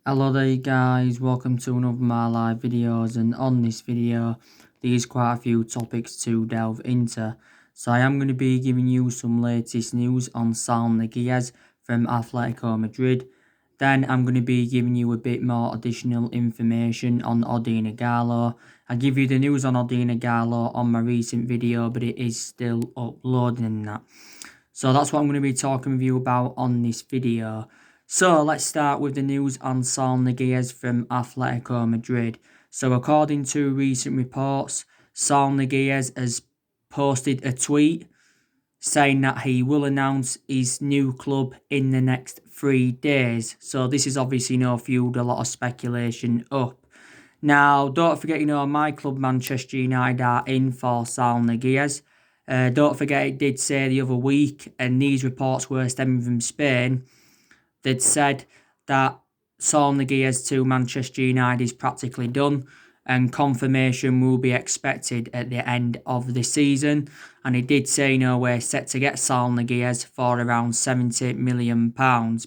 Hello there guys, welcome to another of my live videos, and on this video there's quite a few topics to delve into. So I am going to be giving you some latest news on Saul Niguez from Atletico Madrid. Then I'm going to be giving you a bit more additional information on Ighalo. I give you the news on Ighalo on my recent video, but it is still uploading and that. So that's what I'm going to be talking with you about on this video. So let's start with the news on Saul Niguez from Atletico Madrid. So according to recent reports, Saul Niguez has posted a tweet saying that he will announce his new club in the next 3 days. So this is obviously fueled a lot of speculation up. Now, don't forget, my club Manchester United are in for Saul Niguez. Don't forget, it did say the other week, and these reports were stemming from Spain, they'd said that Saul Niguez to Manchester United is practically done, and confirmation will be expected at the end of the season. And he did say, we're set to get Saul Niguez for around £70 million,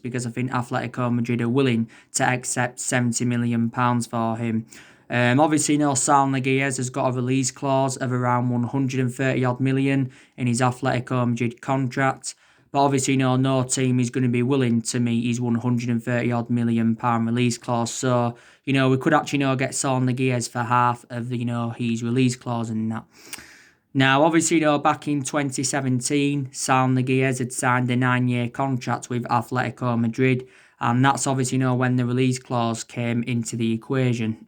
because I think Atletico Madrid are willing to accept £70 million for him. Obviously, Saul Niguez has got a release clause of around 130 odd million in his Atletico Madrid contract. But obviously, no team is going to be willing to meet his 130 odd million pound release clause. So, we could actually, get Saul Niguez for half of the, his release clause and that. Now, obviously, back in 2017, Saul Niguez had signed a 9-year contract with Atletico Madrid. And that's obviously, when the release clause came into the equation.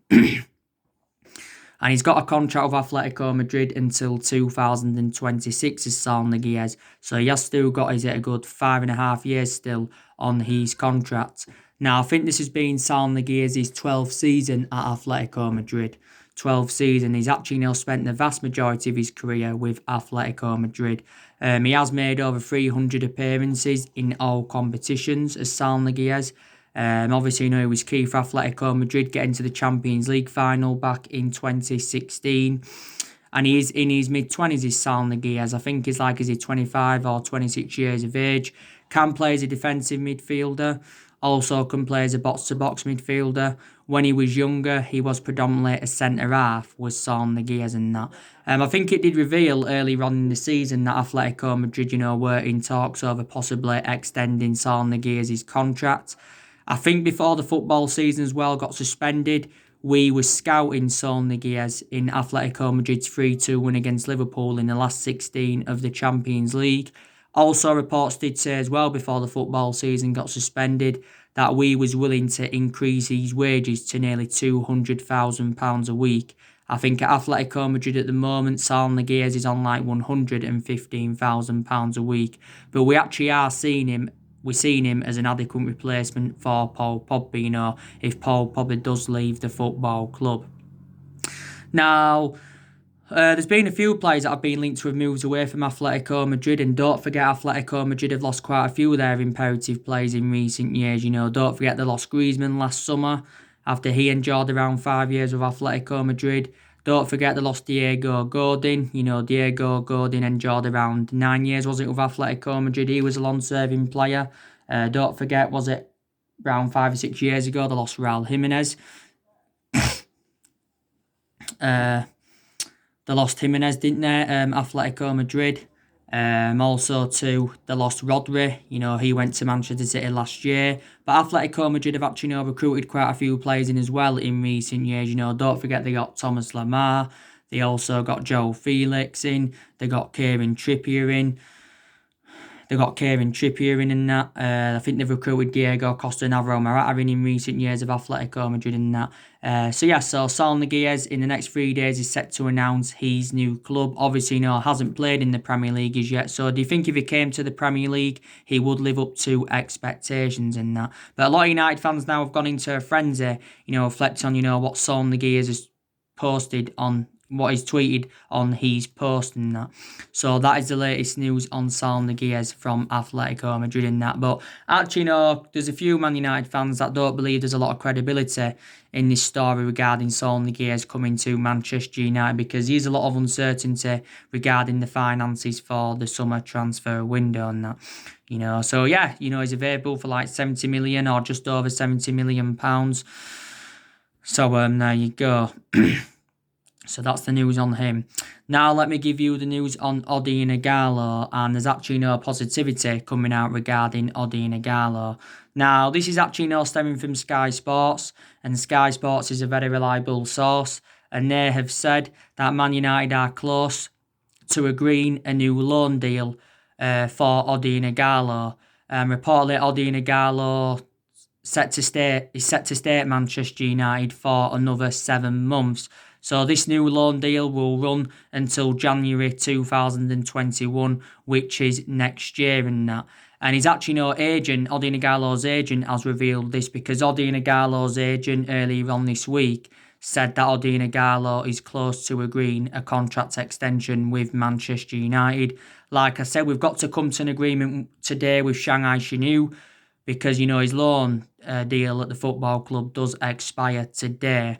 And he's got a contract with Atletico Madrid until 2026 as Saul Niguez. So he has still got, a good 5.5 years still on his contract. Now, I think this has been Saul Niguez's 12th season at Atletico Madrid. 12th season. He's actually spent the vast majority of his career with Atletico Madrid. He has made over 300 appearances in all competitions as Saul Niguez. Obviously, he was key for Atletico Madrid getting to the Champions League final back in 2016. And he is in his mid-20s, is Saul Niguez. I think he's 25 or 26 years of age. Can play as a defensive midfielder. Also can play as a box-to-box midfielder. When he was younger, he was predominantly a centre-half, was Saul Niguez and that. I think it did reveal earlier on in the season that Atletico Madrid, were in talks over possibly extending Saul Niguez's contract. I think before the football season as well got suspended, we were scouting Saul Niguez in Atletico Madrid's 3-2 win against Liverpool in the last 16 of the Champions League. Also, reports did say as well before the football season got suspended that we was willing to increase his wages to nearly £200,000 a week. I think at Atletico Madrid at the moment, Saul Niguez is on £115,000 a week. But we actually are seeing him. We're seeing him as an adequate replacement for Paul Pogba, if Paul Pogba does leave the football club. Now, there's been a few players that have been linked to have moved away from Atletico Madrid, and don't forget Atletico Madrid have lost quite a few of their imperative players in recent years. Don't forget they lost Griezmann last summer after he endured around 5 years with Atletico Madrid. Don't forget they lost Diego Godin. Diego Godin endured around 9 years, was it, with Atletico Madrid? He was a long-serving player. Don't forget, was it around 5 or 6 years ago, they lost Raul Jimenez. They lost Jimenez, didn't they? Atletico Madrid. Also, too, they lost Rodri. He went to Manchester City last year. But Atletico Madrid have actually recruited quite a few players in as well in recent years. Don't forget they got Thomas Lemar. They also got Joe Felix in. They got Kieran Trippier in. And that. I think they've recruited Diego Costa Navarro-Morata in recent years of Atletico Madrid and that. So Saul Niguez in the next 3 days is set to announce his new club. Obviously, hasn't played in the Premier League as yet. So do you think if he came to the Premier League, he would live up to expectations and that? But a lot of United fans now have gone into a frenzy, reflecting on, what Saul Niguez has posted on what he's tweeted on his post and that. So that is the latest news on Saul Niguez from Atletico Madrid and that. But actually, there's a few Man United fans that don't believe there's a lot of credibility in this story regarding Saul Niguez coming to Manchester United, because there's a lot of uncertainty regarding the finances for the summer transfer window and that. So yeah, he's available for like 70 million or just over 70 million pounds. So there you go. So that's the news on him. Now let me give you the news on Ighalo, and there's actually no positivity coming out regarding Ighalo. Now this is actually stemming from Sky Sports, and Sky Sports is a very reliable source, and they have said that Man United are close to agreeing a new loan deal for Ighalo. Reportedly, Ighalo is set to stay at Manchester United for another 7 months. So this new loan deal will run until January 2021, which is next year and that. And he's actually agent, Ighalo's agent, has revealed this, because Ighalo's agent earlier on this week said that Ighalo is close to agreeing a contract extension with Manchester United. Like I said, we've got to come to an agreement today with Shanghai Shenhua, because his loan deal at the football club does expire today.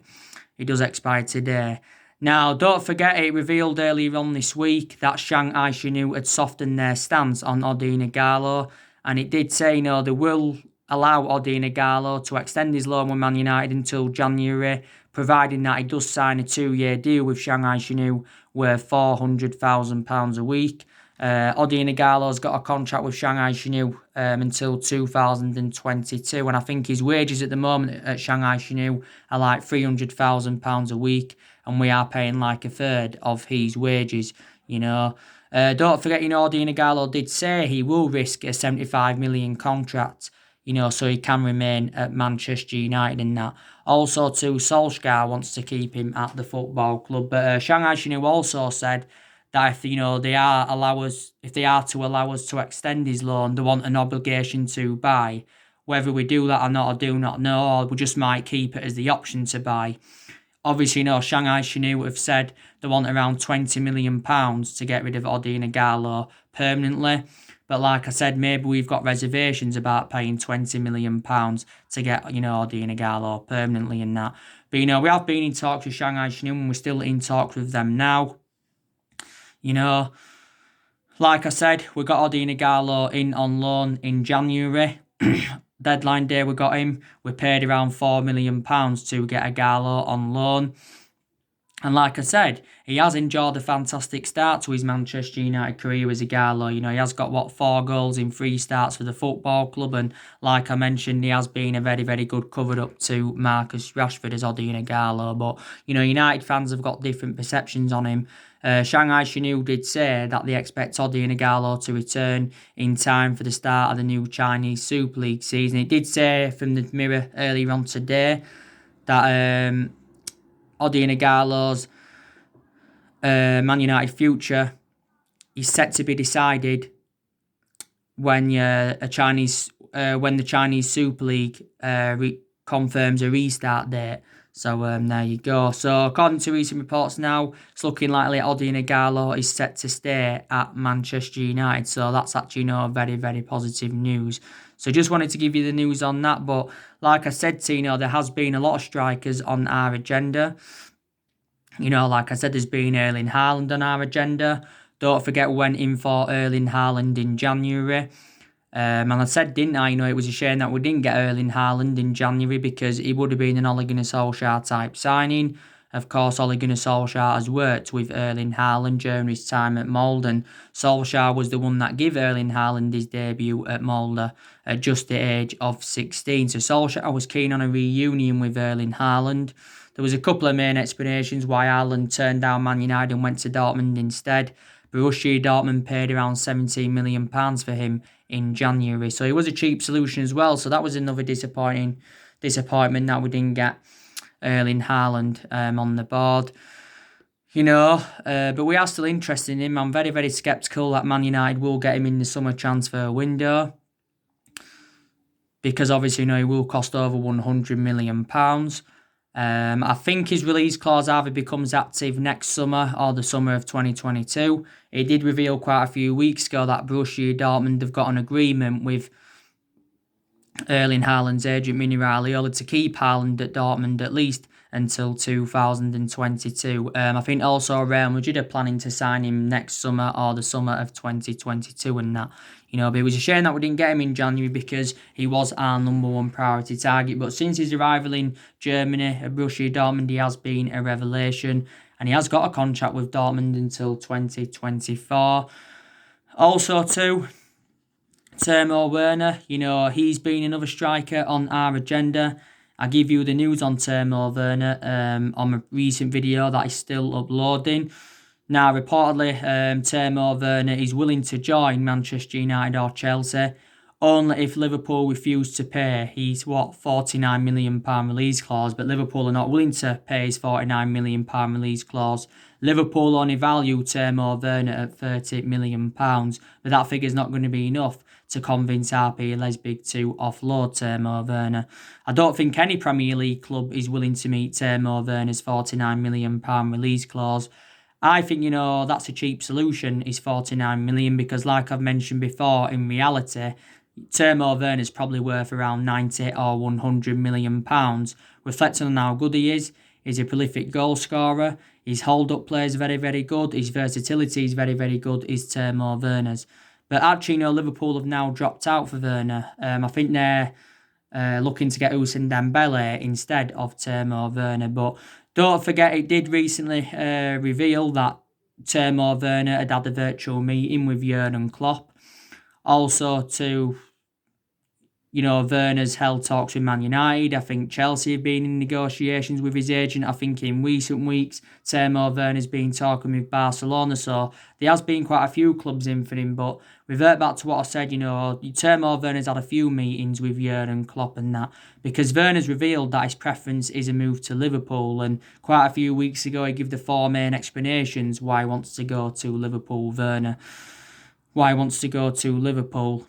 It does expire today. Now, don't forget, it revealed earlier on this week that Shanghai Shenhua had softened their stance on Ighalo, and it did say, they will allow Ighalo to extend his loan with Man United until January, providing that he does sign a 2-year deal with Shanghai Shenhua worth £400,000 a week. Ighalo's got a contract with Shanghai Shenhua until 2022, and I think his wages at the moment at Shanghai Shenhua are like £300,000 a week, and we are paying like a third of his wages. Don't forget, Ighalo did say he will risk a 75 million contract, so he can remain at Manchester United and that. Also, too, Solskjaer wants to keep him at the football club, but Shanghai Shenhua also said that if they are to allow us to extend his loan, they want an obligation to buy. Whether we do that or not, I do not know, or we just might keep it as the option to buy. Obviously, Shanghai Shenhua have said they want around £20 million to get rid of Ighalo permanently. But like I said, maybe we've got reservations about paying £20 million to get, Ighalo permanently and that. But, we have been in talks with Shanghai Shenhua, and we're still in talks with them now. Like I said, we got Ighalo in on loan in January. Deadline day we got him. We paid around £4 million to get Ighalo on loan. And like I said, he has enjoyed a fantastic start to his Manchester United career as Ighalo. He has got, 4 goals in 3 starts for the football club. And like I mentioned, he has been a very, very good cover-up to Marcus Rashford as Ighalo. But, United fans have got different perceptions on him. Shanghai Shenhua did say that they expect Ighalo to return in time for the start of the new Chinese Super League season. It did say from the Mirror earlier on today that Ighalo's Man United future is set to be decided when the Chinese Super League confirms a restart date. So there you go. So according to recent reports now, it's looking likely Ighalo is set to stay at Manchester United. So that's actually very, very positive news. So just wanted to give you the news on that. But like I said, there has been a lot of strikers on our agenda. Like I said, there's been Erling Haaland on our agenda. Don't forget, we went in for Erling Haaland in January. And I said, didn't I, it was a shame that we didn't get Erling Haaland in January, because he would have been an Ole Gunnar Solskjaer type signing. Of course, Ole Gunnar Solskjaer has worked with Erling Haaland during his time at Molde, and Solskjaer was the one that gave Erling Haaland his debut at Molde at just the age of 16. So Solskjaer was keen on a reunion with Erling Haaland. There was a couple of main explanations why Haaland turned down Man United and went to Dortmund instead. Borussia Dortmund paid around £17 million for him in January. So it was a cheap solution as well. So that was another disappointment that we didn't get Erling Haaland on the board. But we are still interested in him. I'm very, very sceptical that Man United will get him in the summer transfer window, because obviously, he will cost over £100 million. I think his release clause either becomes active next summer or the summer of 2022. It did reveal quite a few weeks ago that Borussia Dortmund have got an agreement with Erling Haaland's agent Mini Raiola to keep Haaland at Dortmund at least until 2022. I think also Real Madrid are planning to sign him next summer or the summer of 2022 and that. But it was a shame that we didn't get him in January because he was our number one priority target. But since his arrival in Germany at Borussia Dortmund, he has been a revelation and he has got a contract with Dortmund until 2024. Also, too, Timo Werner, he's been another striker on our agenda. I give you the news on Timo Werner on a recent video that is still uploading. Now, reportedly, Timo Werner is willing to join Manchester United or Chelsea only if Liverpool refuse to pay his, £49 million release clause, but Liverpool are not willing to pay his £49 million release clause. Liverpool only value Timo Werner at £30 million, but that figure's not going to be enough to convince RB Leipzig to offload Timo Werner. I don't think any Premier League club is willing to meet Timo Werner's £49 million release clause. I think, that's a cheap solution, is £49 million, because like I've mentioned before, in reality, Timo Werner is probably worth around £90 or £100 million. Reflecting on how good he is, he's a prolific goal scorer, his hold-up play is very, very good, his versatility is very, very good, is Timo Werner's. But actually, Liverpool have now dropped out for Werner. I think they're looking to get Ousmane Dembele instead of Timo Werner. But don't forget, it did recently reveal that Timo Werner had a virtual meeting with Jurgen Klopp. Also, Werner's held talks with Man United. I think Chelsea have been in negotiations with his agent. I think in recent weeks, Timo Werner's been talking with Barcelona. So there has been quite a few clubs in for him. But revert back to what I said, Timo Werner's had a few meetings with Jurgen Klopp and that. Because Werner's revealed that his preference is a move to Liverpool. And quite a few weeks ago, he gave the four main explanations why he wants to go to Liverpool. Werner, why he wants to go to Liverpool,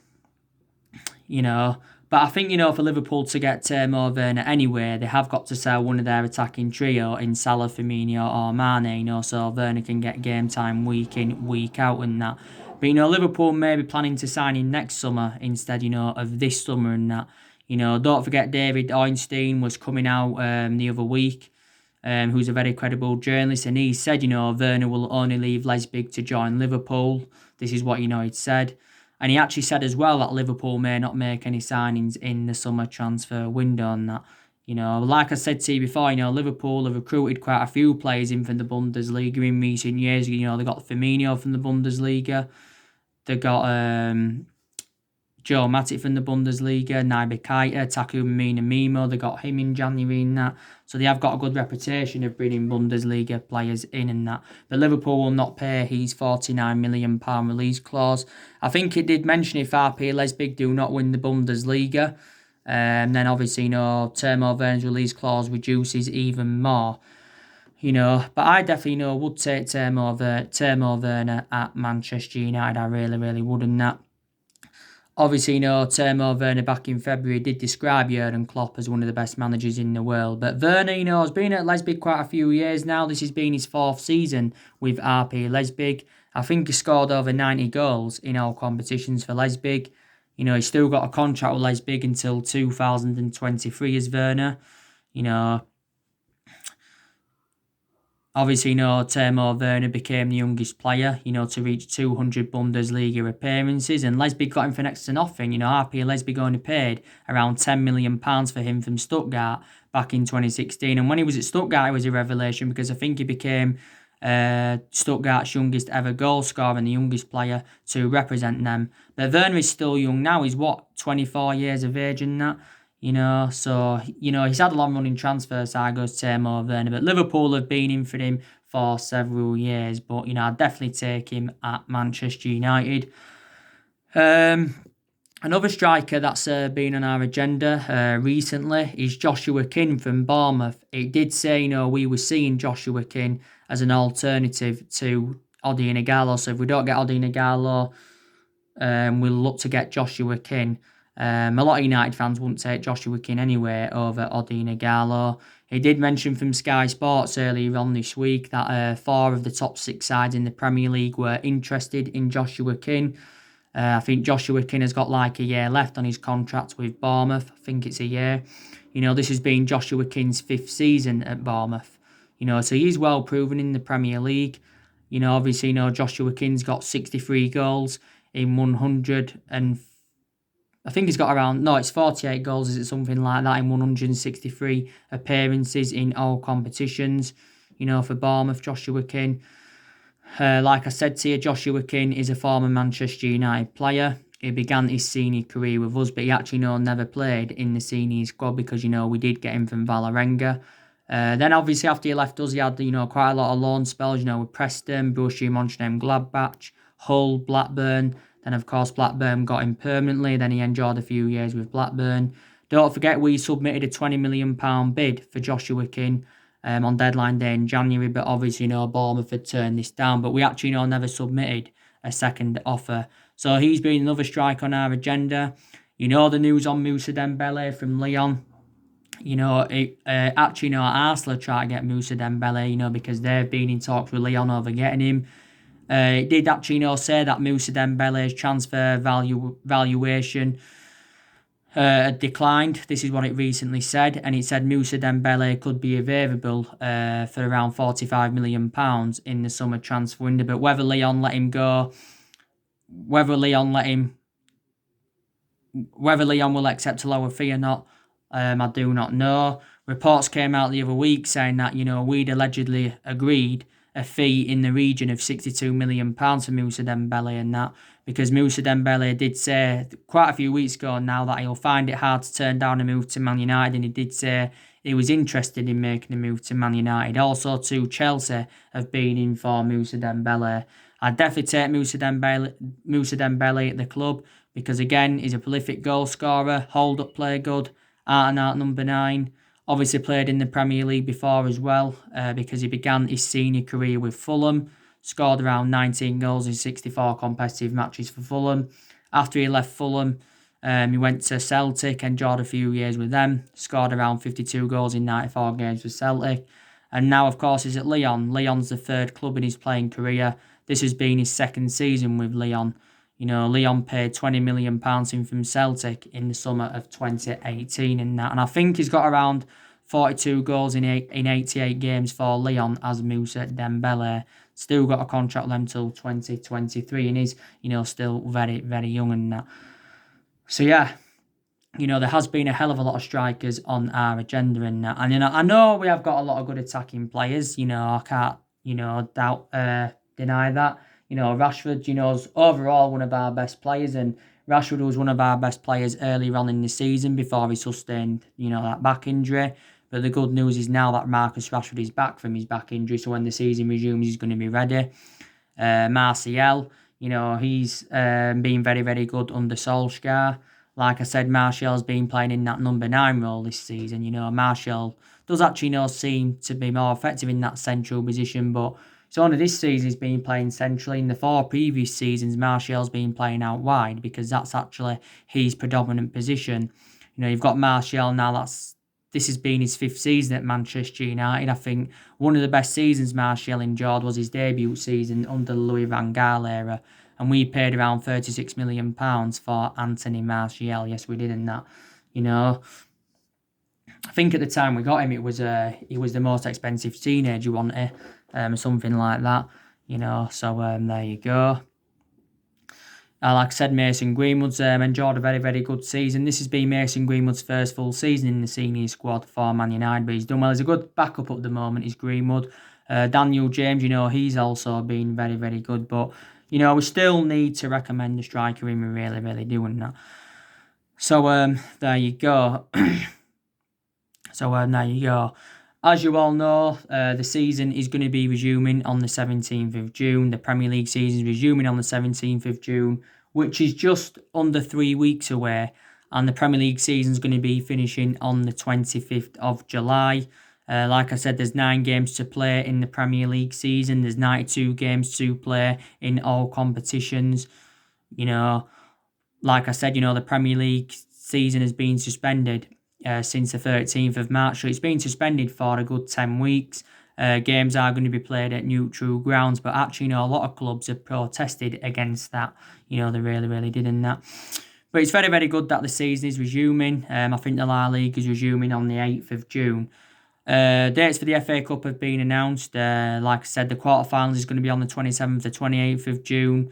But I think, for Liverpool to get Timo Werner anyway, they have got to sell one of their attacking trio in Salah, Firmino or Mane, so Werner can get game time week in, week out and that. But, Liverpool may be planning to sign him next summer instead, of this summer and that. Don't forget David Ornstein was coming out the other week, who's a very credible journalist, and he said, Werner will only leave Leipzig to join Liverpool. This is what, he'd said. And he actually said as well that Liverpool may not make any signings in the summer transfer window and that. Like I said to you before, Liverpool have recruited quite a few players in from the Bundesliga in recent years. They got Firmino from the Bundesliga. They got Joe Matip from the Bundesliga, Naby Keita, Takuma Minamino. They got him in January and that. So they have got a good reputation of bringing Bundesliga players in and that. But Liverpool will not pay his £49 million release clause. I think it did mention if RB Leipzig do not win the Bundesliga, then obviously, Timo Werner's release clause reduces even more. But I definitely would take Timo Werner at Manchester United. I really, really would and that. Obviously, Timo Werner back in February did describe Jurgen Klopp as one of the best managers in the world. But Werner, has been at Leipzig quite a few years now. This has been his fourth season with RB Leipzig. I think he scored over 90 goals in all competitions for Leipzig. He's still got a contract with Leipzig until 2023 as Werner. Obviously, Timo Werner became the youngest player, to reach 200 Bundesliga appearances, and Leipzig got him for next to nothing. RB Leipzig only paid around £10 million for him from Stuttgart back in 2016, and when he was at Stuttgart, it was a revelation because I think he became Stuttgart's youngest ever goal scorer and the youngest player to represent them. But Werner is still young now. He's 24 years of age and that. So, he's had a long running transfer sagas, Timo Werner, but Liverpool have been in for him for several years. But, I'd definitely take him at Manchester United. Another striker that's been on our agenda recently is Joshua King from Bournemouth. It did say, we were seeing Joshua King as an alternative to Ighalo. So if we don't get Ighalo, we'll look to get Joshua King. A lot of United fans wouldn't take Joshua King anyway over Ighalo. He did mention from Sky Sports earlier on this week that 4 of the top 6 sides in the Premier League were interested in Joshua King. I think Joshua King has got like a year left on his contract with Bournemouth. I think it's a year. This has been Joshua King's 5th season at Bournemouth. So he's well proven in the Premier League. Obviously, Joshua King's got 63 goals in 100 and I think he's got it's 48 goals, is it something like that, in 163 appearances in all competitions, for Bournemouth, Joshua King. Like I said to you, Joshua King is a former Manchester United player. He began his senior career with us, but he actually never played in the senior squad because, we did get him from Vålerenga. Then obviously after he left us, he had, quite a lot of loan spells, with Preston, Borussia Mönchengladbach, Hull, Blackburn. Then, of course, Blackburn got him permanently. Then he enjoyed a few years with Blackburn. Don't forget, we submitted a £20 million bid for Joshua King on deadline day in January. But obviously, Bournemouth had turned this down. But we actually, never submitted a second offer. So he's been another strike on our agenda. The news on Moussa Dembele from Lyon. Arsenal tried to get Moussa Dembele, because they've been in talks with Lyon over getting him. It did actually, say that Moussa Dembele's transfer valuation had declined. This is what it recently said, and it said Moussa Dembele could be available for around £45 million in the summer transfer window. But whether Lyon let him go, whether Lyon will accept a lower fee or not, I do not know. Reports came out the other week saying that, we'd allegedly agreed a fee in the region of £62 million for Moussa Dembele and that, because Moussa Dembele did say quite a few weeks ago now that he'll find it hard to turn down a move to Man United, and he did say he was interested in making a move to Man United. Also, too, Chelsea have been in for Moussa Dembele. I'd definitely take Moussa Dembele at the club because, again, he's a prolific goal scorer, hold-up play good, out-and-out number 9. Obviously played in the Premier League before as well because he began his senior career with Fulham, scored around 19 goals in 64 competitive matches for Fulham. After he left Fulham, he went to Celtic, enjoyed a few years with them, scored around 52 goals in 94 games for Celtic. And now, of course, he's at Lyon. Lyon's the 3rd club in his playing career. This has been his 2nd season with Lyon. Lyon paid £20 million in from Celtic in the summer of 2018 and that. And I think he's got around 42 goals in 88 games for Lyon as Moussa Dembele. Still got a contract with them till 2023 and is, still very, very young and that. So, yeah, there has been a hell of a lot of strikers on our agenda and that. And, I know we have got a lot of good attacking players. I can't, deny that. Rashford, is overall one of our best players, and Rashford was one of our best players earlier on in the season before he sustained, that back injury. But the good news is now that Marcus Rashford is back from his back injury, so when the season resumes, he's going to be ready. Martial, he's been very, very good under Solskjaer. Like I said, Martial's been playing in that number 9 role this season. Martial does actually, seem to be more effective in that central position, but so only this season he's been playing centrally. In the 4 previous seasons, Martial's been playing out wide because that's actually his predominant position. You've got Martial now. This has been his 5th season at Manchester United. I think one of the best seasons Martial enjoyed was his debut season under the Louis van Gaal era, and we paid around £36 million for Anthony Martial. Yes, we did in that. I think at the time we got him, he was the most expensive teenager, wasn't he? Something like that, So there you go. Like I said, Mason Greenwood's enjoyed a very, very good season. This has been Mason Greenwood's first full season in the senior squad for Man United, but he's done well. He's a good backup at the moment, is Greenwood. Daniel James, he's also been very, very good, but, we still need to recommend a striker in. We really, really do, and that. So, there you go. There you go. As you all know, the season is going to be resuming on the 17th of June. The Premier League season is resuming on the 17th of June, which is just under 3 weeks away. And the Premier League season is going to be finishing on the 25th of July. Like I said, there's 9 games to play in the Premier League season. There's 92 games to play in all competitions. Like I said, the Premier League season has been suspended since the 13th of March. So it's been suspended for a good 10 weeks. Games are going to be played at neutral grounds, but actually, a lot of clubs have protested against that. They really, really did in that. But it's very, very good that the season is resuming. I think the La Liga is resuming on the 8th of June. Dates for the FA Cup have been announced. Like I said, the quarterfinals is going to be on the 27th to 28th of June.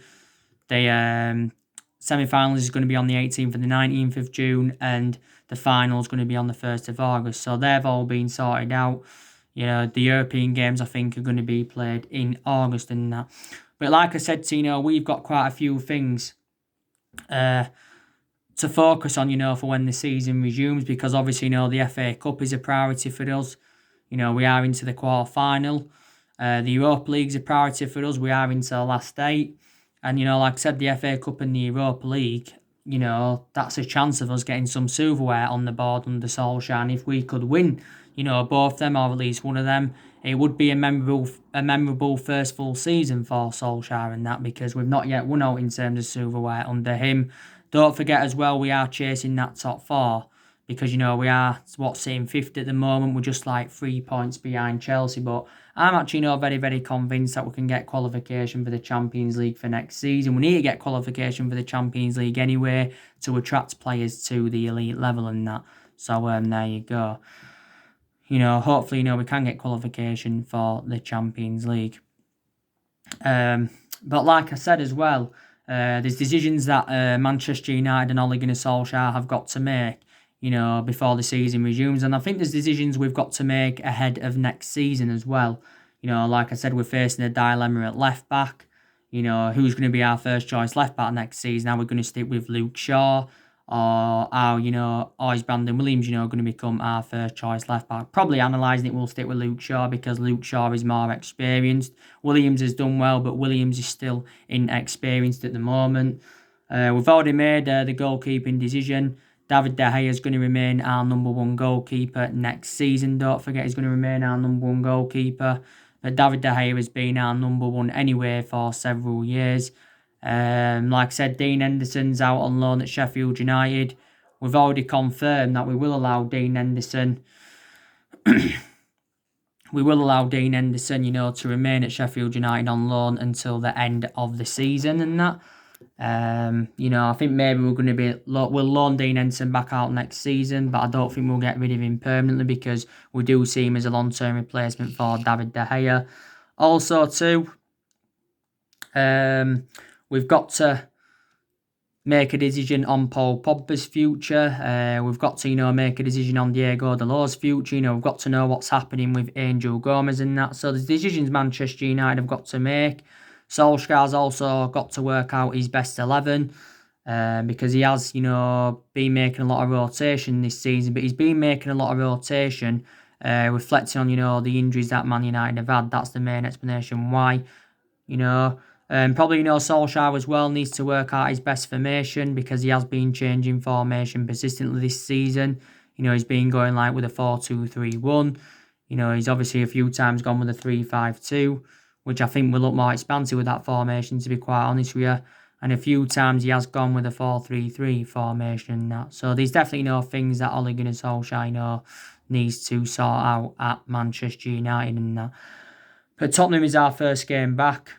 The semi-finals is going to be on the 18th and the 19th of June, and the final is going to be on the 1st of August. So they've all been sorted out. The European games, I think, are going to be played in August and that. But like I said, we've got quite a few things to focus on, for when the season resumes, because obviously, the FA Cup is a priority for us. We are into the quarter-final. The Europa League's a priority for us. We are into the last 8. And, like I said, the FA Cup and the Europa League, that's a chance of us getting some silverware on the board under Solskjaer. And if we could win, both them or at least one of them, it would be a memorable first full season for Solskjaer and that, because we've not yet won out in terms of silverware under him. Don't forget as well, we are chasing that top 4 because, we are, sitting 5th at the moment. We're just like 3 points behind Chelsea. But I'm actually, very, very convinced that we can get qualification for the Champions League for next season. We need to get qualification for the Champions League anyway to attract players to the elite level and that. So there you go. Hopefully, we can get qualification for the Champions League. But like I said as well, there's decisions that Manchester United and Ole Gunnar Solskjaer have got to make, before the season resumes. And I think there's decisions we've got to make ahead of next season as well. Like I said, we're facing a dilemma at left back. Who's going to be our first choice left back next season? Are we going to stick with Luke Shaw? Or is Brandon Williams, going to become our first choice left back? Probably analysing it, we'll stick with Luke Shaw because Luke Shaw is more experienced. Williams has done well, but Williams is still inexperienced at the moment. We've already made the goalkeeping decision. David De Gea is going to remain our number 1 goalkeeper next season. Don't forget, he's going to remain our number 1 goalkeeper. But David De Gea has been our number 1 anyway for several years. Like I said, Dean Henderson's out on loan at Sheffield United. We've already confirmed that we will allow Dean Henderson to remain at Sheffield United on loan until the end of the season and that. I think maybe we'll loan Dean Henderson back out next season, but I don't think we'll get rid of him permanently because we do see him as a long-term replacement for David De Gea. Also, too, we've got to make a decision on Paul Pogba's future. We've got to, make a decision on Diego Dalot's future. We've got to know what's happening with Angel Gomez and that. So there's decisions Manchester United have got to make. Solskjaer's also got to work out his best 11 because he has, been making a lot of rotation this season, but he's been making a lot of rotation reflecting on, the injuries that Man United have had. That's the main explanation why, Probably, Solskjaer as well needs to work out his best formation because he has been changing formation persistently this season. He's been going like with a 4-2-3-1. He's obviously a few times gone with a 3-5-2, which I think will look more expansive with that formation, to be quite honest with you. And a few times he has gone with a 4-3-3 formation and that. So there's definitely things that Ole Gunnar Solskjaer, needs to sort out at Manchester United and that. But Tottenham is our first game back.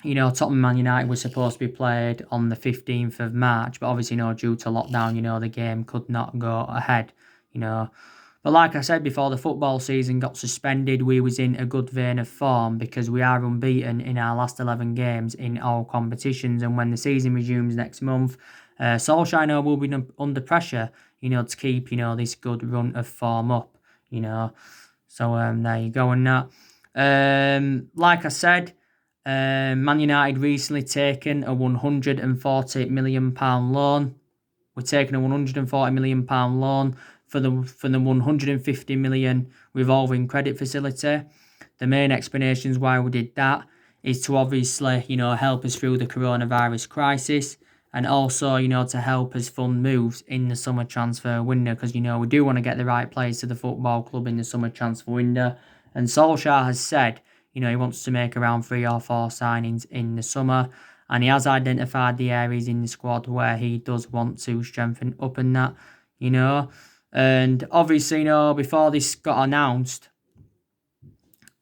Tottenham Man United was supposed to be played on the 15th of March, but obviously, due to lockdown, the game could not go ahead, But like I said before, the football season got suspended. We was in a good vein of form because we are unbeaten in our last 11 games in all competitions. And when the season resumes next month, Solskjaer will be under pressure, to keep, this good run of form up, So there you go and that. Like I said, Man United recently taken a £140 million loan. We're taking a £140 million loan for the £150 million revolving credit facility. The main explanations why we did that is to obviously, help us through the coronavirus crisis and also, to help us fund moves in the summer transfer window because, we do want to get the right players to the football club in the summer transfer window. And Solskjaer has said, he wants to make around 3 or 4 signings in the summer. and he has identified the areas in the squad where he does want to strengthen up and that, you know. And obviously, you know, before this got announced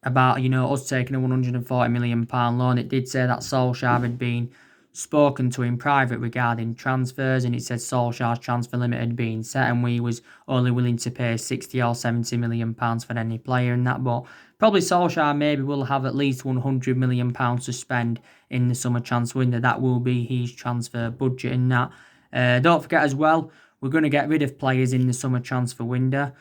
about, you know, us taking a £140 million loan, it did say that Solskjaer had been spoken to in private regarding transfers, and it said Solskjaer's transfer limit had been set and we was only willing to pay 60 or 70 million pounds for any player and that. But probably Solskjaer maybe will have at least 100 million pounds to spend in the summer transfer window. That will be his transfer budget and that. Don't forget as well, we're going to get rid of players in the summer transfer window.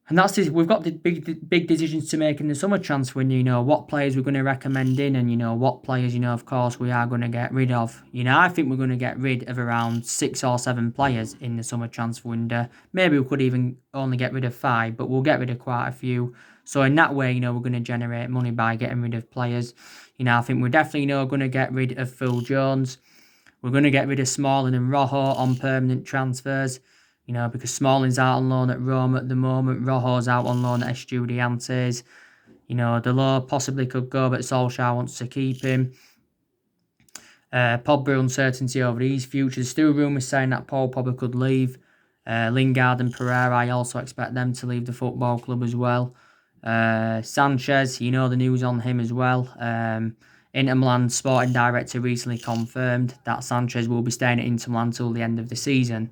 And that's it. We've got the big decisions to make in the summer transfer window, you know, what players we're going to recommend in and, you know, what players, you know, of course, we are going to get rid of. You know, I think we're going to get rid of around 6 or 7 players in the summer transfer window. Maybe we could even only get rid of 5, but we'll get rid of quite a few. So in that way, you know, we're going to generate money by getting rid of players. You know, I think we're definitely, you know, going to get rid of Phil Jones. We're going to get rid of Smalling and Rojo on permanent transfers. You know, because Smalling's out on loan at Rome at the moment. Rojo's out on loan at Estudiantes. You know, Delors possibly could go, but Solskjaer wants to keep him. Pogba uncertainty over his future. There's still rumours saying that Paul Pogba could leave. Lingard and Pereira, I also expect them to leave the football club as well. Sanchez, you know the news on him as well. Inter Milan sporting director recently confirmed that Sanchez will be staying at Inter Milan until the end of the season.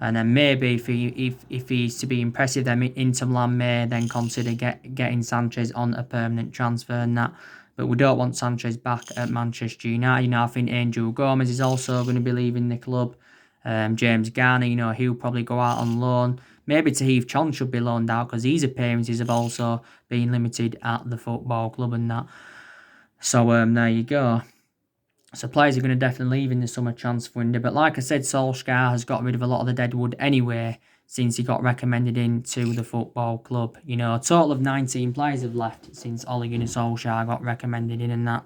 And then maybe if he's to be impressive, then Inter Milan may then consider getting Sanchez on a permanent transfer and that. But we don't want Sanchez back at Manchester United. You know, I think Angel Gomez is also going to be leaving the club. James Garner, you know, he'll probably go out on loan. Maybe Tahith Chong should be loaned out because his appearances have also been limited at the football club and that. So there you go. So players are going to definitely leave in the summer transfer window. But like I said, Solskjaer has got rid of a lot of the deadwood anyway since he got recommended into the football club. You know, a total of 19 players have left since Ole Gunnar Solskjaer got recommended in and that.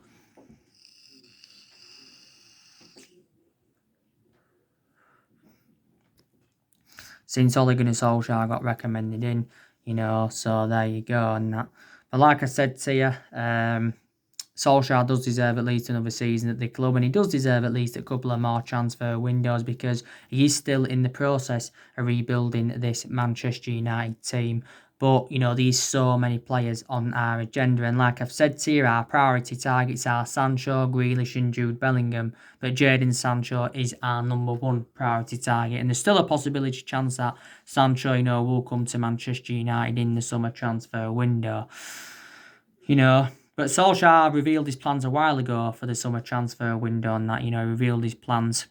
Since Ole Gunnar Solskjaer got recommended in, you know, so there you go and that. But like I said to you, Solskjaer does deserve at least another season at the club, and he does deserve at least a couple of more transfer windows because he is still in the process of rebuilding this Manchester United team. But, you know, there's so many players on our agenda, and like I've said to you, our priority targets are Sancho, Grealish and Jude Bellingham, but Jadon Sancho is our number one priority target, and there's still a possibility chance that Sancho, you know, will come to Manchester United in the summer transfer window. You know, but Solskjaer revealed his plans a while ago for the summer transfer window and that, you know, revealed his plans,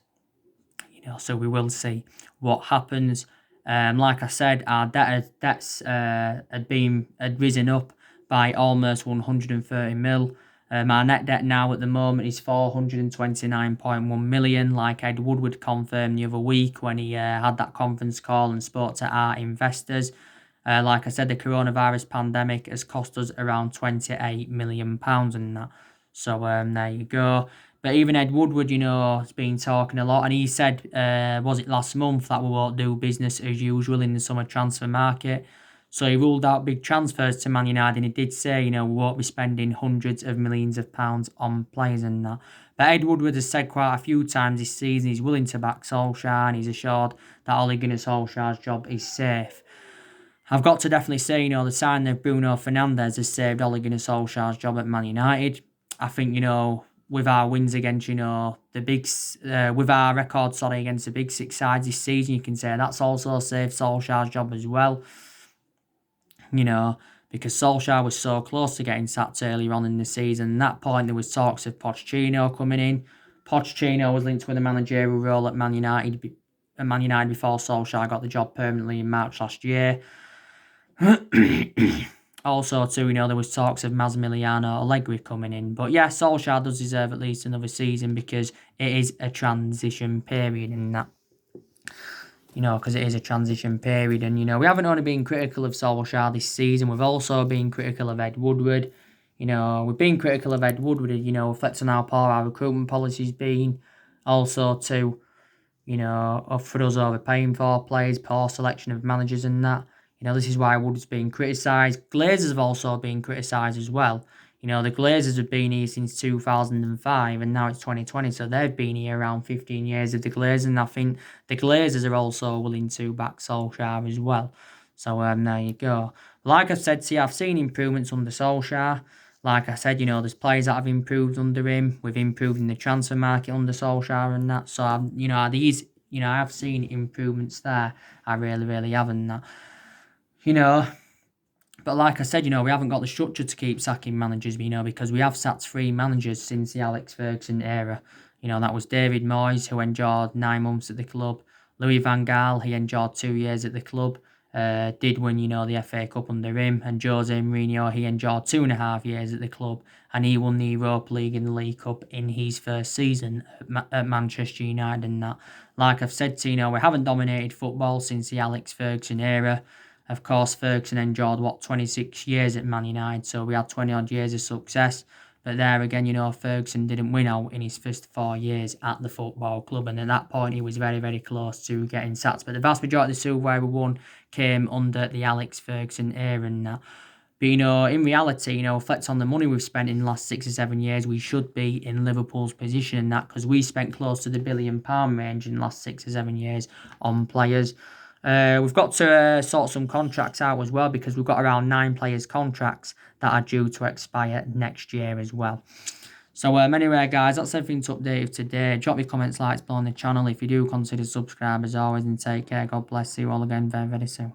you know, so we will see what happens. Like I said, our debts had risen up by almost 130 mil. Our net debt now at the moment is 429.1 million, like Ed Woodward confirmed the other week when he had that conference call and spoke to our investors. Like I said, the coronavirus pandemic has cost us around £28 million and that. So there you go. But even Ed Woodward, you know, has been talking a lot, and he said, was it last month, that we won't do business as usual in the summer transfer market. So he ruled out big transfers to Man United, and he did say, you know, we won't be spending hundreds of millions of pounds on players and that. But Ed Woodward has said quite a few times this season he's willing to back Solskjaer, and he's assured that Ole Gunnar Solskjaer's job is safe. I've got to definitely say, you know, the signing of Bruno Fernandes has saved Ole Gunnar Solskjaer's job at Man United. I think, you know, with our wins against, you know, with our record, against the big six sides this season, you can say that's also saved Solskjaer's job as well. You know, because Solskjaer was so close to getting sacked earlier on in the season. At that point, there was talks of Pochettino coming in. Pochettino was linked with a managerial role at Man United before Solskjaer got the job permanently in March last year. Also, too, you know, there was talks of Massimiliano Allegri coming in. But yeah, Solskjaer does deserve at least another season because it is a transition period in that. You know, because it is a transition period. And, you know, we haven't only been critical of Solskjaer this season, we've also been critical of Ed Woodward. You know, we've been critical of Ed Woodward, you know, reflecting on how poor our recruitment policy's been. Also, too, you know, for us overpaying for players, poor selection of managers and that. You know, this is why Wood's being criticised. Glazers have also been criticised as well. You know, the Glazers have been here since 2005 and now it's 2020, so they've been here around 15 years of the Glazers, and I think the Glazers are also willing to back Solskjaer as well. So there you go. Like I said, see, I've seen improvements under Solskjaer. Like I said, you know, there's players that have improved under him. We've improved in the transfer market under Solskjaer and that. So, I've seen improvements there. I really, really haven't that. You know, but like I said, you know, we haven't got the structure to keep sacking managers, you know, because we have sacked 3 managers since the Alex Ferguson era. You know, that was David Moyes, who endured 9 months at the club. Louis van Gaal, he endured 2 years at the club. Did win, you know, the FA Cup under him. And Jose Mourinho, he endured 2.5 years at the club. And he won the Europa League and the League Cup in his first season at Manchester United and that. Like I've said to you, know, we haven't dominated football since the Alex Ferguson era. Of course, Ferguson endured, 26 years at Man United, so we had 20 odd years of success. But there again, you know, Ferguson didn't win out in his first 4 years at the football club, and at that point he was very, very close to getting sacked. But the vast majority of the silverware we won came under the Alex Ferguson era and that. But, you know, in reality, you know, reflect on the money we've spent in the last 6 or 7 years, we should be in Liverpool's position in that, because we spent close to the £1 billion range in the last 6 or 7 years on players. We've got to sort some contracts out as well, because we've got around 9 players' contracts that are due to expire next year as well. So anyway, guys, that's everything to update you today. Drop your comments, likes below on the channel if you do consider subscribe as always, and take care. God bless you all again very, very soon.